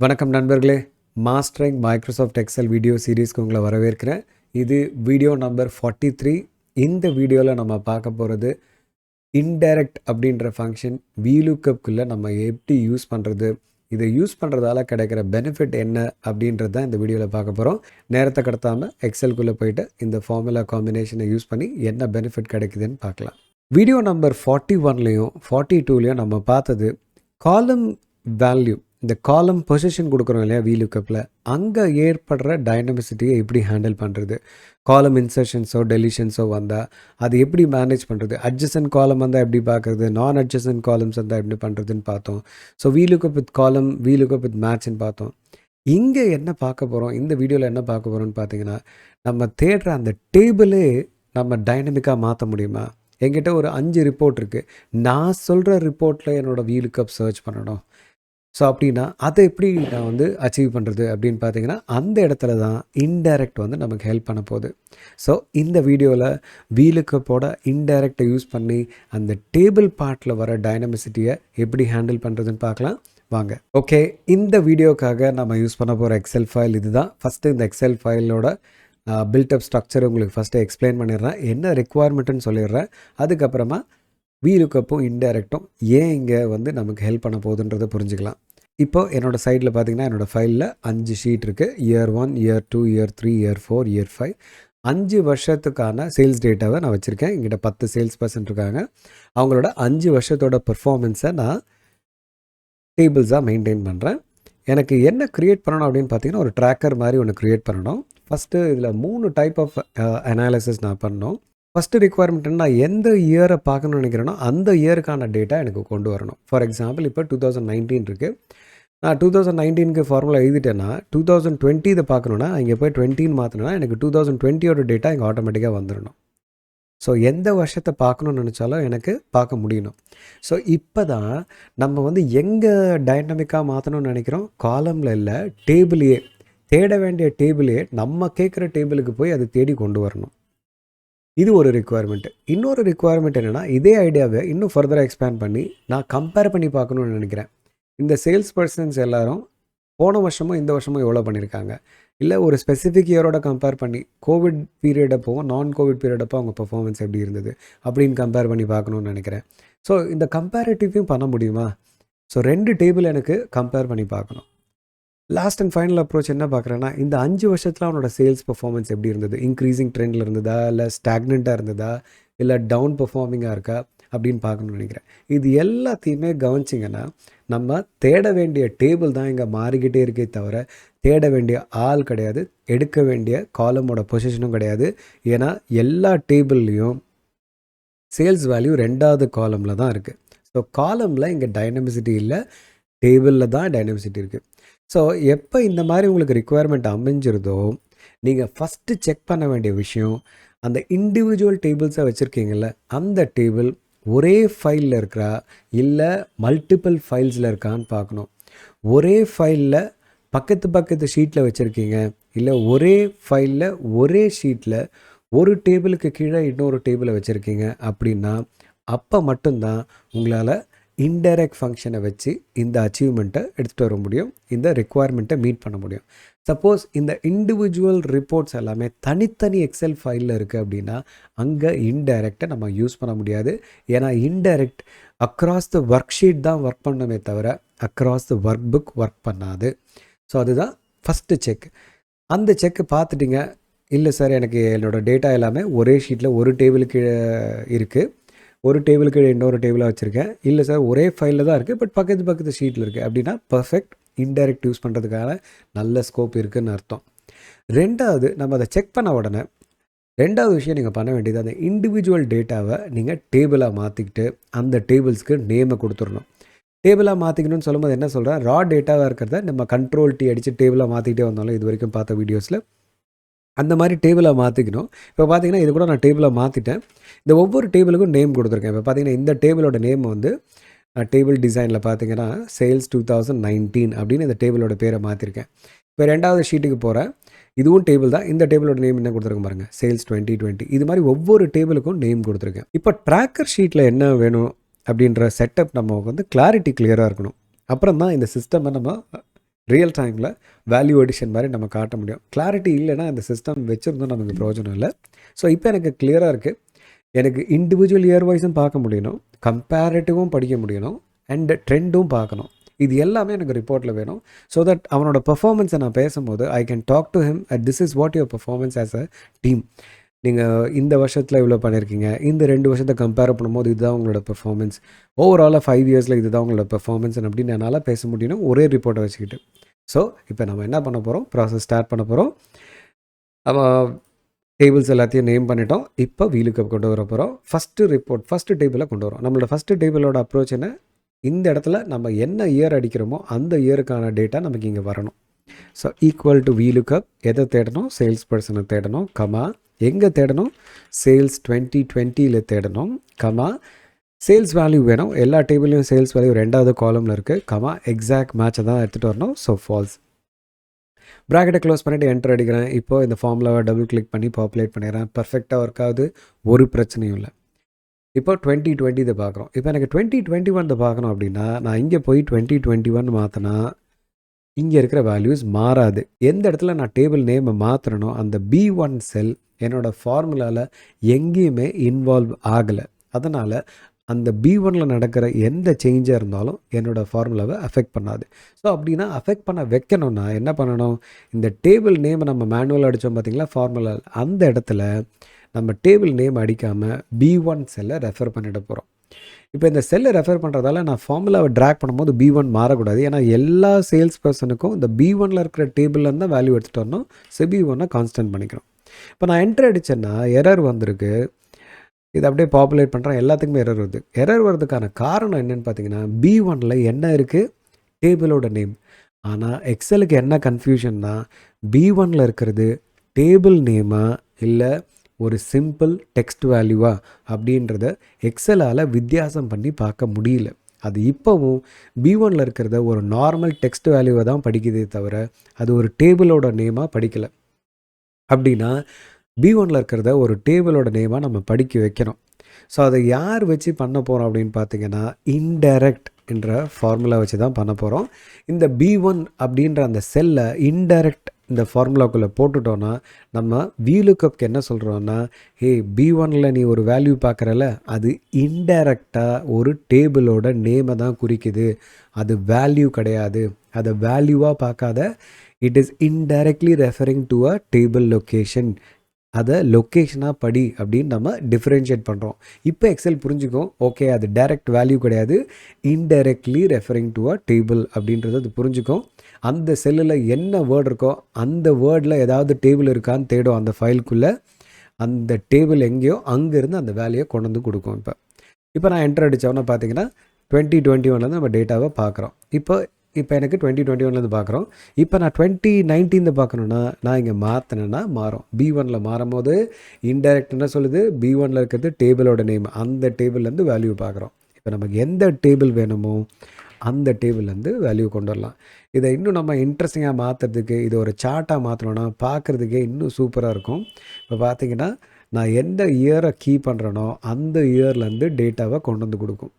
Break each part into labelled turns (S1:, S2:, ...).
S1: வணக்கம் நண்பர்களே, mastering Microsoft Excel video சீரீஸ்க்கு உங்களை வரவேற்கிறேன். இது வீடியோ நம்பர் 43. இந்த வீடியோவில் நம்ம பார்க்க போகிறது இன்டைரக்ட் அப்படின்ற ஃபங்க்ஷன் VLOOKUPக்குள்ளே நம்ம எப்படி யூஸ் பண்ணுறது, இதை யூஸ் பண்ணுறதால கிடைக்கிற பெனிஃபிட் என்ன அப்படின்றது தான் இந்த வீடியோவில் பார்க்க போகிறோம். நேரத்தை கடத்தாமல் எக்ஸலுக்குள்ளே போயிட்டு இந்த ஃபார்முலா காம்பினேஷனை யூஸ் பண்ணி என்ன பெனிஃபிட் கிடைக்குதுன்னு பார்க்கலாம். வீடியோ நம்பர் 41லையும் 42லையும் நம்ம பார்த்தது காலம் வேல்யூ, இந்த காலம் பொசிஷன் கொடுக்குறோம் இல்லையா VLOOKUPல, அங்கே ஏற்படுற டைனமிசிட்டியை எப்படி ஹேண்டில் பண்ணுறது, காலம் இன்சர்ஷன்ஸோ டெலிஷன்ஸோ வந்தால் அது எப்படி மேனேஜ் பண்ணுறது, அட்ஜசன்ட் காலம் வந்தால் எப்படி பார்க்குறது, நான் அட்ஜசன்ட் காலம்ஸ் வந்தால் எப்படி பண்ணுறதுன்னு பார்த்தோம். So VLOOKUP with column, VLOOKUP with மேட்ச்னு பார்த்தோம். இங்கே என்ன பார்க்க போகிறோம், இந்த வீடியோவில் என்ன பார்க்க போகிறோம்னு பார்த்தீங்கன்னா, நம்ம தேடுற அந்த டேபிளே நம்ம டைனமிக்காக மாற்ற முடியுமா. என்கிட்ட ஒரு 5 ரிப்போர்ட் இருக்குது, நான் சொல்கிற ரிப்போர்ட்டில் என்னோடய VLOOKUP சர்ச் பண்ணணும். ஸோ அப்படின்னா அதை எப்படி நான் அச்சீவ் பண்ணுறது அப்படின்னு பார்த்தீங்கன்னா, அந்த இடத்துல தான் இன்டைரக்ட் நமக்கு ஹெல்ப் பண்ண போகுது. ஸோ இந்த வீடியோவில் VLOOKUPோட இன்டைரக்டை யூஸ் பண்ணி அந்த டேபிள் பார்ட்டில் வர டைனமிசிட்டியை எப்படி ஹேண்டில் பண்ணுறதுன்னு பார்க்கலாம் வாங்க. ஓகே, இந்த வீடியோக்காக நம்ம யூஸ் பண்ண போகிற எக்ஸல் ஃபைல் இது தான். ஃபஸ்ட்டு இந்த எக்ஸல் ஃபைலோட பில்டப் ஸ்ட்ரக்சர் உங்களுக்கு ஃபஸ்ட்டு எக்ஸ்பிளைன் பண்ணிடுறேன், என்ன ரெக்குவயர்மெண்ட்டுன்னு சொல்லிடுறேன். அதுக்கப்புறமா VLOOKUPும் இன்டைரக்டும் ஏன் இங்கே நமக்கு ஹெல்ப் பண்ண போகுதுன்றதை புரிஞ்சுக்கலாம். இப்போது என்னோடய சைடில் பார்த்தீங்கன்னா, என்னோடய ஃபைலில் 5 ஷீட் இருக்குது. Year 1, year 2, year 3, year 4, year 5. 5 வருஷத்துக்கான சேல்ஸ் டேட்டாவை நான் வச்சுருக்கேன். எங்கிட்ட 10 சேல்ஸ் பர்சன் இருக்காங்க. அவங்களோட 5 வருஷத்தோட பெர்ஃபார்மன்ஸை நான் டேபிள்ஸாக மெயின்டைன் பண்ணுறேன். எனக்கு என்ன க்ரியேட் பண்ணணும் அப்படின்னு பார்த்தீங்கன்னா, ஒரு ட்ராக்கர் மாதிரி ஒன்று க்ரியேட் பண்ணணும். ஃபஸ்ட்டு இதில் 3 டைப் ஆஃப் அனாலிசிஸ் நான் பண்ணணும். ஃபஸ்ட்டு ரிக்குவயர்மெண்ட் நான் எந்த இயரை பார்க்கணும்னு நினைக்கிறேனோ அந்த இயருக்கான டேட்டா எனக்கு கொண்டு வரணும். ஃபார் எக்ஸாம்பிள் இப்போ 2019 இருக்குது. நான் 2019க்கு ஃபார்முலா எழுதிட்டேன்னா 2020 இதை பார்க்கணுன்னா இங்கே போய் 20 மாற்றினா எனக்கு 2020யோட டேட்டா இங்கே ஆட்டோமேட்டிக்காக வந்துடணும். ஸோ எந்த வருஷத்தை பார்க்கணுன்னு நினச்சாலும் எனக்கு பார்க்க முடியணும். ஸோ இப்போ தான் நம்ம எங்கே டைனமிக்காக மாற்றணும்னு நினைக்கிறோம், காலமில் இல்லை டேபிளையே, தேட வேண்டிய டேபிளையே நம்ம கேட்குற டேபிளுக்கு போய் அது தேடி கொண்டு வரணும். இது ஒரு ரிக்குவயர்மெண்ட்டு. இன்னொரு ரிக்குவயர்மெண்ட் என்னென்னா, இதே ஐடியாவை இன்னும் ஃபர்தராக எக்ஸ்பேண்ட் பண்ணி நான் கம்பேர் பண்ணி பார்க்கணுன்னு நினைக்கிறேன். இந்த சேல்ஸ் பர்சன்ஸ் எல்லோரும் போன வருஷமும் இந்த வருஷமும் எவ்வளோ பண்ணியிருக்காங்க, இல்லை ஒரு ஸ்பெசிஃபிக் இயரோட கம்பேர் பண்ணி கோவிட் பீரியடப்போவும் நான் கோவிட் பீரியடப்போ அவங்க பர்ஃபார்மன்ஸ் எப்படி இருந்தது அப்படின்னு கம்பேர் பண்ணி பார்க்கணுன்னு நினைக்கிறேன். ஸோ இந்த கம்பேரிட்டிவையும் பண்ண முடியுமா. ஸோ 2 டேபிள் எனக்கு கம்பேர் பண்ணி பார்க்கணும். லாஸ்ட் அண்ட் ஃபைனல் அப்ரோச் என்ன பார்க்குறேன்னா, இந்த 5 வருஷத்தில் அவனோட சேல்ஸ் பர்ஃபார்மன்ஸ் எப்படி இருந்தது, இன்க்ரீஸிங் ட்ரெண்டில் இருந்ததா, இல்லை ஸ்டாக்னண்ட்டாக இருந்ததா, இல்லை டவுன் பர்ஃபார்மிங்காக இருக்கா அப்படின்னு பார்க்கணும்னு நினைக்கிறேன். இது எல்லாத்தையுமே கவனிச்சிங்கன்னா நம்ம தேட வேண்டிய டேபிள் தான் இங்கே மாறிக்கிட்டே இருக்கே தவிர தேட வேண்டிய ஆள் கிடையாது, எடுக்க வேண்டிய காலமோட பொசிஷனும் கிடையாது. ஏன்னா எல்லா டேபிள்லேயும் சேல்ஸ் வேல்யூ 2வது காலமில் தான் இருக்குது. ஸோ காலமில் இங்கே டைனமிசிட்டி இல்லை, டேபிளில் தான் டைனமிசிட்டி இருக்குது. ஸோ எப்போ இந்த மாதிரி உங்களுக்கு ரிக்குவயர்மெண்ட் அமைஞ்சிருதோ, நீங்கள் ஃபஸ்ட்டு செக் பண்ண வேண்டிய விஷயம், அந்த இண்டிவிஜுவல் டேபிள்ஸை வச்சுருக்கீங்கள, அந்த டேபிள் ஒரே ஃபைலில் இருக்கிறா இல்லை மல்டிபிள் ஃபைல்ஸில் இருக்கான்னு பார்க்கணும். ஒரே ஃபைலில் பக்கத்து ஷீட்டில் வச்சுருக்கீங்க, இல்லை ஒரே ஃபைலில் ஒரே ஷீட்டில் ஒரு டேபிளுக்கு கீழே இன்னொரு டேபிளை வச்சுருக்கீங்க அப்படின்னா, அப்போ மட்டும்தான் உங்களால் இன்டைரக்ட் ஃபங்க்ஷனை வச்சு இந்த அச்சீவ்மெண்ட்டை எடுத்துகிட்டு வர முடியும், இந்த ரெக்குவயர்மெண்ட்டை மீட் பண்ண முடியும். சப்போஸ் இந்த இண்டிவிஜுவல் ரிப்போர்ட்ஸ் எல்லாமே தனித்தனி எக்ஸல் ஃபைலில் இருக்குது அப்படின்னா அங்கே இன்டைரக்டை நம்ம யூஸ் பண்ண முடியாது. ஏன்னா indirect across the work sheet தான் ஒர்க் பண்ணணுமே தவிர across the work book work பண்ணாது. ஸோ அதுதான் ஃபஸ்ட்டு செக். அந்த செக்கு பார்த்துட்டிங்க, இல்லை சார் எனக்கு என்னோடய டேட்டா எல்லாமே ஒரே ஷீட்டில் ஒரு டேபிளுக்கு இருக்குது, ஒரு டேபிளுக்கு இன்னொரு டேபிளாக வச்சுருக்கேன், இல்லை சார் ஒரே ஃபைலில் தான் இருக்குது பட் பக்கத்து ஷீட்டில் இருக்குது அப்படின்னா பர்ஃபெக்ட் இன்டைரக்ட் யூஸ் பண்ணுறதுக்கான நல்ல ஸ்கோப் இருக்குதுன்னு அர்த்தம். 2வது நம்ம அதை செக் பண்ண உடனே 2வது விஷயம் நீங்கள் பண்ண வேண்டியது, அந்த இண்டிவிஜுவல் டேட்டாவை நீங்கள் டேபிளாக மாற்றிக்கிட்டு அந்த டேபிள்ஸ்க்கு நேமை கொடுத்துடணும். டேபிளாக மாற்றிக்கணும்னு சொல்லும்போது என்ன சொல்கிறேன், ரா டேட்டாவாக இருக்கிறத நம்ம கண்ட்ரோல் T அடித்து டேபிளாக மாற்றிக்கிட்டே வந்தாலும் இது வரைக்கும் பார்த்த வீடியோஸில் அந்த மாதிரி டேபிளாக மாற்றிக்கணும். இப்போ பார்த்தீங்கன்னா இது கூட நான் டேபிளாக மாற்றிட்டேன். இந்த ஒவ்வொரு டேபிளுக்கும் நேம் கொடுத்துருக்கேன். இப்போ பார்த்தீங்கன்னா இந்த டேபிளோட நேம் டேபிள் டிசைனில் பார்த்தீங்கன்னா சேல்ஸ் 2019 அப்படின்னு இந்த டேபிளோட பேரை மாற்றிருக்கேன். இப்போ 2வது ஷீட்டுக்கு போகிறேன், இதுவும் டேபிள் தான். இந்த டேபிளோட நேம் என்ன கொடுத்துருக்கேன் பாருங்கள், சேல்ஸ் 2020. இது மாதிரி ஒவ்வொரு டேபிளுக்கும் நேம் கொடுத்துருக்கேன். இப்போ ட்ராக்கர் ஷீட்டில் என்ன வேணும் அப்படின்ற செட்டப் நம்ம கிளாரிட்டி கிளியராக இருக்கணும். அப்புறம் தான் இந்த சிஸ்டமை நம்ம ரியல் டைமில் வேல்யூ அடிஷன் மாதிரி நம்ம காட்ட முடியும். கிளாரிட்டி இல்லைன்னா இந்த சிஸ்டம் வச்சுருந்தோம் நமக்கு பிரயோஜனம் இல்லை. ஸோ இப்போ எனக்கு கிளியராக இருக்குது. எனக்கு இண்டிவிஜுவல் இயர் வைஸும் பார்க்க முடியணும், கம்பேரிட்டிவும் படிக்க முடியணும், அண்ட் ட்ரெண்டும் பார்க்கணும். இது எல்லாமே எனக்கு ரிப்போர்ட்டில் வேணும். ஸோ தட் அவனோட பெர்ஃபார்மன்ஸை நான் பேசும்போது I can talk to him at this is what your performance as a team. நீங்கள் இந்த வருஷத்தில் இவ்வளோ பண்ணியிருக்கீங்க, இந்த 2 வருஷத்தை கம்பேர் பண்ணும்போது இதுதான் உங்களோட பெர்ஃபார்மன்ஸ், ஓவராலாக 5 இயர்ஸில் இதுதான் உங்களோட பெர்ஃபார்மன்ஸ் அப்படின்னு என்னால் பேச முடியும் ஒரே ரிப்போர்ட்டை வச்சுக்கிட்டு. ஸோ இப்போ நம்ம என்ன பண்ண போகிறோம், ப்ராசஸ் ஸ்டார்ட் பண்ண போகிறோம். டேபிள்ஸ் எல்லாத்தையும் நேம் பண்ணிட்டோம். இப்போ வீலுக்கப் கொண்டு வர போகிறோம். ஃபஸ்ட்டு டேபிளை கொண்டு வரோம். நம்மளோட ஃபஸ்ட்டு டேபிளோட அப்ரோச் என்ன, இந்த இடத்துல நம்ம என்ன இயர் அடிக்கிறோமோ அந்த இயருக்கான டேட்டா நமக்கு இங்கே வரணும். ஸோ ஈக்குவல் டு வீலுக்கப் எதை தேடணும், சேல்ஸ் பர்சனை தேடணும், கமா எங்கே தேடணும், சேல்ஸ் 2020 தேடணும், கமா சேல்ஸ் வேல்யூ வேணும். எல்லா டேபிளையும் சேல்ஸ் வேல்யூ 2வது காலமில் இருக்குது, கமா எக்ஸாக்ட் மேட்சை தான் எடுத்துகிட்டு வரணும். So false. ப்ராக்கெட்டை க்ளோஸ் பண்ணிவிட்டு என்டர் அடிக்கிறேன். இப்போது இந்த ஃபார்முலாவை டபுள் கிளிக் பண்ணி பாப்புலேட் பண்ணிடுறேன். பர்ஃபெக்டாக ஒர்க் ஆகுது, ஒரு பிரச்சனையும் இல்லை. இப்போ 2020 இதை பார்க்குறோம். இப்போ எனக்கு 2021 பார்க்கணும் அப்படின்னா நான் இங்கே போய் 2021 மாற்றினா இங்கே இருக்கிற வேல்யூஸ் மாறாது. எந்த இடத்துல நான் டேபிள் நேமை மாற்றுறனோ அந்த B1 செல் என்னோடய ஃபார்முலாவில் எங்கேயுமே இன்வால்வ் ஆகலை. அதனால் அந்த B1ல் நடக்கிற எந்த சேஞ்சாக இருந்தாலும் என்னோடய ஃபார்முலாவை அஃபெக்ட் பண்ணாது. ஸோ அப்படின்னா அஃபெக்ட் பண்ண வைக்கணும்னா என்ன பண்ணணும், இந்த டேபிள் நேமை நம்ம மேனுவல் அடித்தோம் பார்த்திங்களா ஃபார்முலா, அந்த இடத்துல நம்ம டேபிள் நேம் அடிக்காமல் B1 செல்லை ரெஃபர் பண்ணிட போகிறோம். இப்போ இந்த செல்லை ரெஃபர் பண்ணுறதால நான் ஃபார்முலாவை ட்ராக் பண்ணும்போது B1 மாறக்கூடாது. ஏன்னா எல்லா சேல்ஸ் பர்சனுக்கும் இந்த B1ல் இருக்கிற டேபிள்லேருந்து தான் வேல்யூ எடுத்துகிட்டு வரணும். ஸோ B1 கான்ஸ்டன்ட் பண்ணிக்கிறோம். இப்போ நான் என்டர் அடித்தேன்னா எரர் வந்திருக்கு. இதை அப்படியே பாப்புலேட் பண்ணுறேன், எல்லாத்துக்குமே எரர் வருது. எரர் வர்றதுக்கான காரணம் என்னென்னு பார்த்தீங்கன்னா B1ல் என்ன இருக்குது, டேபிளோட நேம். ஆனால் எக்ஸலுக்கு என்ன கன்ஃபியூஷன்னா B1ல் இருக்கிறது டேபிள் நேமா இல்லை ஒரு சிம்பிள் டெக்ஸ்ட் வேல்யூவா அப்படின்றத எக்ஸலால் வித்தியாசம் பண்ணி பார்க்க முடியல. அது இப்போவும் B1ல் இருக்கிறத ஒரு நார்மல் டெக்ஸ்ட் வேல்யூவை தான் படிக்குதே தவிர அது ஒரு டேபிளோட நேமாக படிக்கலை. அப்படின்னா B1ல் இருக்கிறத ஒரு டேபிளோட நேமாக நம்ம படிக்க வைக்கணும். ஸோ அதை யார் வச்சு பண்ண போகிறோம் அப்படின்னு பார்த்தீங்கன்னா இன்டைரக்ட் என்ற ஃபார்முலா வச்சு தான் பண்ண போகிறோம். இந்த B1 அப்படின்ற அந்த செல்லை இன்டைரக்ட் இந்த ஃபார்முலாக்குள்ளே போட்டுட்டோன்னா நம்ம வீலுக்கப்க்கு என்ன சொல்கிறோன்னா, B1ல் நீ ஒரு வேல்யூ பார்க்குறல அது இன்டைரக்டாக ஒரு டேபிளோட நேமை தான் குறிக்குது, அது வேல்யூ கிடையாது, அதை வேல்யூவாக பார்க்காத, it is indirectly referring to a table location, அதை லொக்கேஷனாக படி அப்படின்னு நம்ம டிஃப்ரென்ஷியேட் பண்ணுறோம். இப்போ எக்ஸல் புரிஞ்சுக்கும், ஓகே அது டைரக்ட் வேல்யூ கிடையாது, indirectly referring to a table அப்படின்றது அது புரிஞ்சுக்கும். அந்த செல்லில் என்ன வேர்டு இருக்கோ அந்த வேர்டில் ஏதாவது டேபிள் இருக்கான்னு தேடும் அந்த ஃபைலுக்குள்ளே, அந்த டேபிள் எங்கேயோ அங்கேருந்து அந்த வேல்யூயை கொண்டு வந்து கொடுக்கும். இப்போ நான் என்டர் அடித்தோன்னா பார்த்தீங்கன்னா 2021 நம்ம டேட்டாவை பார்க்குறோம். இப்போ எனக்கு 2021 பார்க்குறோம். இப்போ நான் 2019 பார்க்கணுன்னா நான் இங்கே மாற்றினேன்னா மாறும். B1ல் மாறும் போது இன்டைரக்ட் என்ன சொல்லுது, B1ல் இருக்கிறது டேபிளோட நேம், அந்த டேபிள்லேருந்து வேல்யூ பார்க்குறோம். இப்போ நமக்கு எந்த டேபிள் வேணுமோ அந்த டேபிள்லேருந்து வேல்யூ கொண்டு வரலாம். இதை இன்னும் நம்ம இன்ட்ரெஸ்டிங்காக மாற்றுறதுக்கு இது ஒரு சார்ட்டாக மாற்றணும்னா பார்க்குறதுக்கே இன்னும் சூப்பராக இருக்கும். இப்போ பார்த்தீங்கன்னா நான் எந்த இயரை கீ பண்ணுறேனோ அந்த இயர்லேருந்து டேட்டாவை கொண்டு வந்து கொடுக்கும்.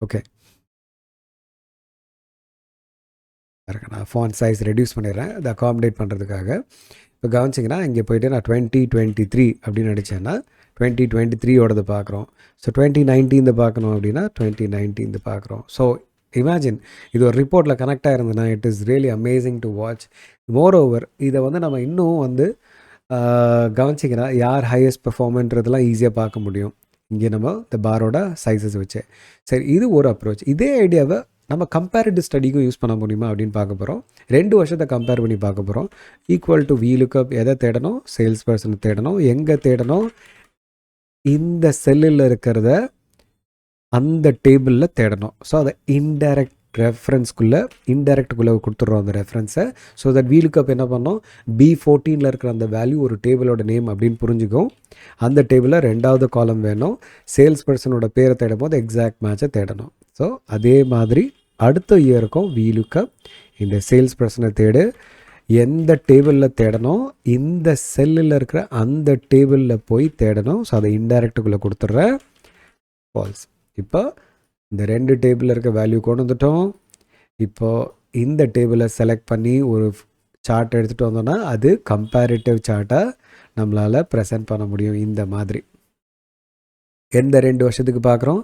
S1: ஓகே, நான் ஃபாண்ட் சைஸ் ரெடியூஸ் பண்ணிடுறேன் அதை அகாமடேட் பண்ணுறதுக்காக. இப்போ கவனிச்சிங்கன்னா இங்கே போய்ட்டு நான் 2023 அப்படின்னு அடித்தேன்னா 2023ஓடது பார்க்குறோம். ஸோ 2019 பார்க்கணும் அப்படின்னா 2019 பார்க்குறோம். ஸோ இமேஜின் இது ஒரு ரிப்போர்ட்டில் கனெக்ட் ஆகிருந்ததுன்னா it is really amazing to watch. Moreover இதை நம்ம இன்னும் கவனிச்சிங்கன்னா யார் ஹையஸ்ட் பெர்ஃபார்மன்றதெல்லாம் ஈஸியாக பார்க்க முடியும் இங்கே நம்ம இந்த பாரோட சைஸஸ் வச்சு. சரி, இது ஒரு அப்ரோச். இதே ஐடியாவை நம்ம கம்பேரிட்டிவ் ஸ்டடிக்கும் யூஸ் பண்ண முடியுமா அப்படின்னு பார்க்க போகிறோம். 2 வருஷத்தை கம்பேர் பண்ணி பார்க்க போகிறோம். ஈக்குவல் டு வீலுக்கப் எதை தேடணும், சேல்ஸ் பர்சனை தேடணும், எங்கே தேடணும், இந்த செல்லில் இருக்கிறத அந்த டேபிளில் தேடணும். ஸோ அதை இன்டைரக்டுக்குள்ளே கொடுத்துட்றோம் அந்த ரெஃபரன்ஸை. ஸோ தட் வீலுக்கப் என்ன பண்ணோம், B14ல் இருக்கிற அந்த வேல்யூ ஒரு டேபிளோட நேம் அப்படின்னு புரிஞ்சுக்கும். அந்த டேபிளில் 2வது காலம் வேணும். சேல்ஸ் பர்சனோட பேரை தேடும் போது எக்ஸாக்ட் மேட்சை தேடணும். ஸோ அதே மாதிரி அடுத்த இயருக்கும் வீலுக்கப் இந்த சேல்ஸ் பர்சனை தேடு, எந்த டேபிளில் தேடணும், இந்த செல்லில் இருக்கிற அந்த டேபிளில் போய் தேடணும். ஸோ அதை இன்டைரக்டுக்குள்ளே கொடுத்துட்றேன், ஃபால்ஸ். இப்போ இந்த 2 டேபிளில் இருக்க வேல்யூ கொண்டு வந்துட்டோம். இப்போது இந்த டேபிளை செலக்ட் பண்ணி ஒரு சார்ட் எடுத்துகிட்டு வந்தோன்னா அது கம்பேரிட்டிவ் சார்ட்டாக நம்மளால் ப்ரெசென்ட் பண்ண முடியும். இந்த மாதிரி எந்த 2 வருஷத்துக்கு பார்க்குறோம்,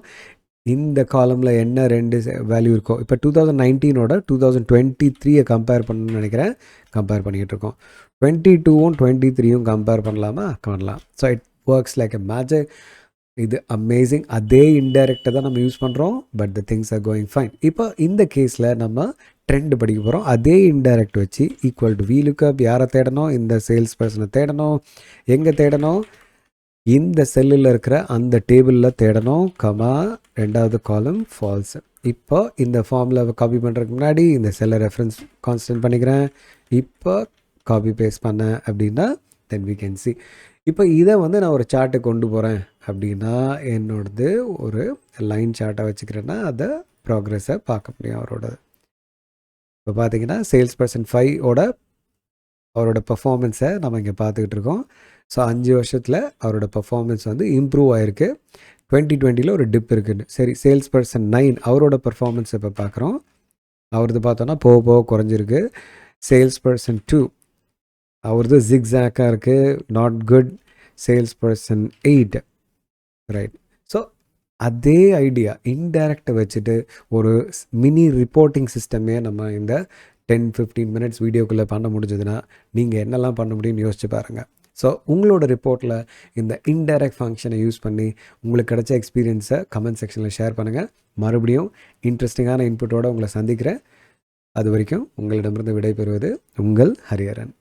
S1: இந்த காலமில் என்ன 2 வேல்யூ இருக்கோ, இப்போ 2019ஓட 2023 கம்பேர் பண்ணணும்னு நினைக்கிறேன், கம்பேர் பண்ணிக்கிட்டு இருக்கோம். 22ம் 23யும் கம்பேர் பண்ணலாமா? பண்ணலாம். So it works like a magic. இது அமேசிங். அதே இன்டைரக்டை தான் நம்ம யூஸ் பண்ணுறோம், but the things are going fine. இப்போ இந்த கேஸில் நம்ம ட்ரெண்ட் படிக்க போகிறோம். அதே இன்டைரக்ட் வச்சு ஈக்குவல் டு VLOOKUP யாரை தேடணும், இந்த சேல்ஸ் பர்சனை தேடணும். எங்கே தேடணும்? இந்த செல்லில் இருக்கிற அந்த டேபிளில் தேடணும், கமா 2வது காலம் ஃபால்ஸ். இப்போ இந்த ஃபார்மில் காப்பி பண்ணுறதுக்கு முன்னாடி இந்த செல்லை ரெஃபரன்ஸ் கான்ஸ்டன்ட் பண்ணிக்கிறேன். இப்போ காப்பி பேஸ்ட் பண்ணேன் அப்படின்னா தென் we can see. இப்போ இதை நான் ஒரு சார்ட்டை கொண்டு போகிறேன் அப்படின்னா என்னோடது ஒரு லைன் சார்ட்டை வச்சுக்கிறேன்னா அதை ப்ராக்ரெஸை பார்க்க முடியும் அவரோடது. இப்போ பார்த்தீங்கன்னா சேல்ஸ் பர்சன் 5ஓட அவரோட பர்ஃபார்மன்ஸை நம்ம இங்கே பார்த்துக்கிட்டு இருக்கோம். ஸோ 5 வருஷத்தில் அவரோட பர்ஃபார்மன்ஸ் இம்ப்ரூவ் ஆகிருக்கு. 2020 ஒரு டிப் இருக்குன்னு. சரி, சேல்ஸ் பர்சன் 9 அவரோட பர்ஃபார்மன்ஸ் இப்போ பார்க்குறோம். அவரது பார்த்தோன்னா போக போக குறைஞ்சிருக்கு. சேல்ஸ் பர்சன் 2 அவரது ஜிக்ஸாக்காக இருக்குது, not good. Sales person 8 right. So அதே ஐடியா இன்டைரக்டை வச்சுட்டு ஒரு மினி ரிப்போர்ட்டிங் சிஸ்டமே நம்ம இந்த 10-15 மினிட்ஸ் வீடியோக்குள்ளே பண்ண முடிஞ்சதுன்னா நீங்கள் என்னெல்லாம் பண்ண முடியும்னு யோசிச்சு பாருங்கள். ஸோ உங்களோட ரிப்போர்ட்டில் இந்த இன்டைரக்ட் ஃபங்க்ஷனை யூஸ் பண்ணி உங்களுக்கு கிடைச்ச எக்ஸ்பீரியன்ஸை கமெண்ட் செக்ஷனில் ஷேர் பண்ணுங்கள். மறுபடியும் இன்ட்ரெஸ்டிங்கான இன்புட்டோடு உங்களை சந்திக்கிறேன். அது வரைக்கும் உங்களிடமிருந்து விடைபெறுவது உங்கள் ஹரிஹரன்.